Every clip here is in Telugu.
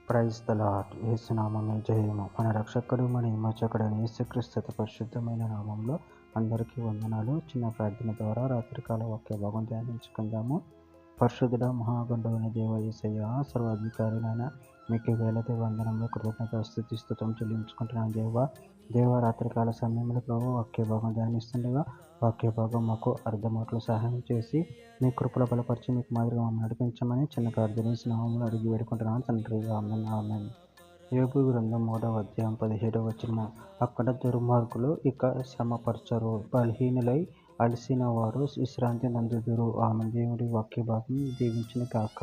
Praise the lord. యేసు నామమే జయము. మన రక్షకుడు మన విమోచకుడైన యేసుక్రీస్తు అతి పరిశుద్ధమైన నామంలో అందరికీ వందనాలు. చిన్న ప్రార్థన ద్వారా రాత్రికాల వాక్య భాగం ధ్యానించుకుందాము. పరిశుద్ధుడ మహాగండవైన దేవ యేసయ్య, సర్వాధికారినైనా మీకు వేలది వందనంలో కృతజ్ఞత స్తుతి స్తుతం చెల్లించుకుంటున్నాను. దేవ రాత్రికాల సమయంలో ప్రభు వాక్య భాగం ధ్యానిస్తుండగా వాక్య భాగం మాకు అర్థమవుట్లు సహాయం చేసి మీ కృపలో బలపరిచి మీకు మాదిరిగా మమ్మల్ని నడిపించమని చిన్న ప్రార్థన నామంలో అడిగి వేడుకుంటున్నాను తండ్రి. ఆమేన్ ఆమేన్. యోబు గ్రంథం 3వ అధ్యాయం 17వ వచనం. అక్కడ దుర్మార్గులు ఇక శ్రమపరచరు, బలహీనులై అలసిన వారు విశ్రాంతి నందుదురు. ఆమె దేవుడి వాక్య భాగం దీవించిన కాక.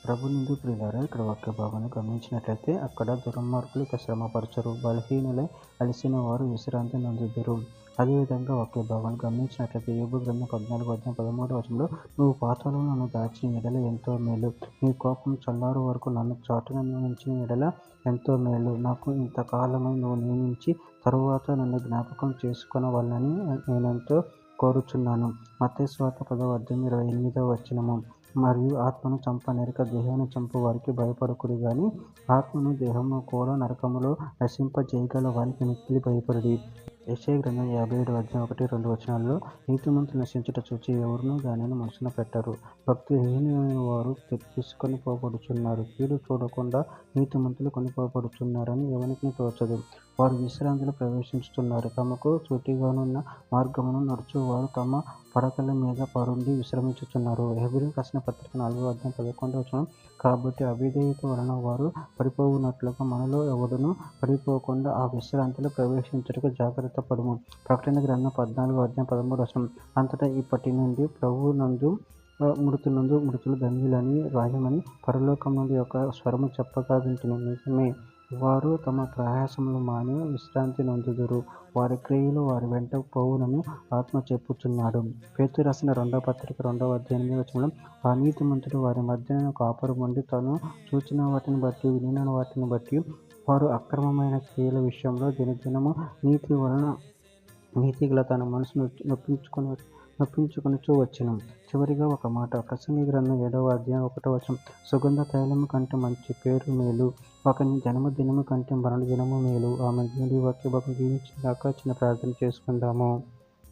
ప్రభు నందు ప్రియులారా, ఇక్కడ వాక్య భాగాన్ని గమనించినట్లయితే అక్కడ దుర్మార్గులు ఇక శ్రమపరచరు, బలహీనులై అలసిన వారు విశ్రాంతి నందుదురు. అదేవిధంగా వాక్య భాగాన్ని గమనించినట్లయితే యోబు గ్రంథం 14వ అధ్యాయం 13వ వచనంలో, నువ్వు పాతాళంలో నన్ను దాచిన ఎడల ఎంతో మేలు, నీ కోపం చల్లారు వరకు నన్ను చాటున ఉంచిన ఎడల ఎంతో మేలు, నాకు ఇంతకాలమై నువ్వు నియమించి తరువాత నన్ను జ్ఞాపకం చేసుకొనవలెనని నేనెంతో కోరుచున్నాను. మత్తయి సువార్త 10వ అధ్యాయం 28వ వచనము. మరియు ఆత్మను చంపనేరక దేహాన్ని చంపు వారికి భయపడకుడి గాని ఆత్మను దేహమును కూడా నరకములో నశింపజేయగల వారికి మిక్కిలి భయపడుడి. యెషయా గ్రంథం 57వ అధ్యాయం 1-2 వచనాల్లో, నీతిమంతులు నశించుట చూచి ఎవరునూ దానిని మనసున పెట్టరు, భక్తిహీనులైన వారు తీసుకొని పోబడుచున్నారు, కీడు చూడకుండా నీతిమంతులు కొనిపోబడుచున్నారని ఎవనికి తోచదు. వారు విశ్రాంతిలో ప్రవేశించుతున్నారు, తమకు సూటిగానున్న మార్గమును నడుచువారు తమ పడకల మీద పరుండి విశ్రమించుచున్నారు. హెబ్రీయులకు రాసిన పత్రిక 4వ అధ్యాయం 11వ వచనం. కాబట్టి అవిధేయత వలన వారు పడిపోవునట్లుగా మనలో ఎవడునూ పడిపోకుండా ఆ విశ్రాంతిలో ప్రవేశించుటకు జాగ్రత్త పడుము. ప్రకటన గ్రంథం 14వ అధ్యాయం 13వ వచనం. అంతటా ఇప్పటి నుండి ప్రభువు నందు మృతులు ధన్యులని రాయమని పరలోకం నుండి ఒక స్వరము చెప్పగా వింటిని. నిజమే, వారు తమ ప్రయాసములు మాని విశ్రాంతి నొందుదురు, వారి క్రియలు వారి వెంట పోవునని ఆత్మ చెప్పుచున్నాడు. పేతురు రాసిన 2వ పత్రిక 2వ అధ్యాయం 8వ వచనంలో, ఆ నీతిమంతుడు వారి మధ్యన కాపురం ఉండి తాను చూచిన వాటిని బట్టి వినిన వాటిని బట్టి వారు అక్రమమైన క్రియల విషయంలో దినదినము నీతి వలన నీతిగల తన మనసును నొప్పించుకొనుచూ వచ్చెను. చివరిగా ఒక మాట. ప్రసంగి గ్రంథం 7వ అధ్యాయం 1వ వచనం. సుగంధ తైలము కంటే మంచి పేరు మేలు, ఒకని జన్మదినము కంటే మరణ దినము మేలు. ఆమె దేవుడి వాక్య భాగం దీవించినాక చిన్న ప్రార్థన చేసుకుందాము.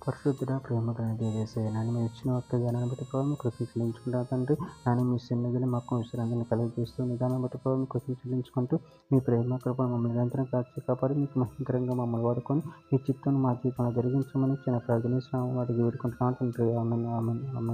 పరిశుద్ధుడ ప్రేమ గల దేవేశయ్య, నన్ను మీరు ఇచ్చిన వాక్య జ్ఞానాన్ని బట్టి ప్రభావం కృతజ్ఞతలు చెల్లించుకుంటా తండ్రి. నన్ను మీ సన్నిధిని మాకు విశ్రాంతిని కలిగిస్తూ నిదానం బట్టి ప్రభావం కృతజ్ఞతలు చెల్లించుకుంటూ మీ ప్రేమ కృపను మమ్మల్ని నిరంతరం కాచి కాపాడి మీకు మహిమకరంగా మమ్మల్ని వాడుకొని మీ చిత్తాన్ని మా జీవితంలో జరిగించమని చిన్న ప్రార్థన అడిగి వేడుకుంటున్నాను తండ్రి. ఆమేన్ ఆమేన్ ఆమేన్.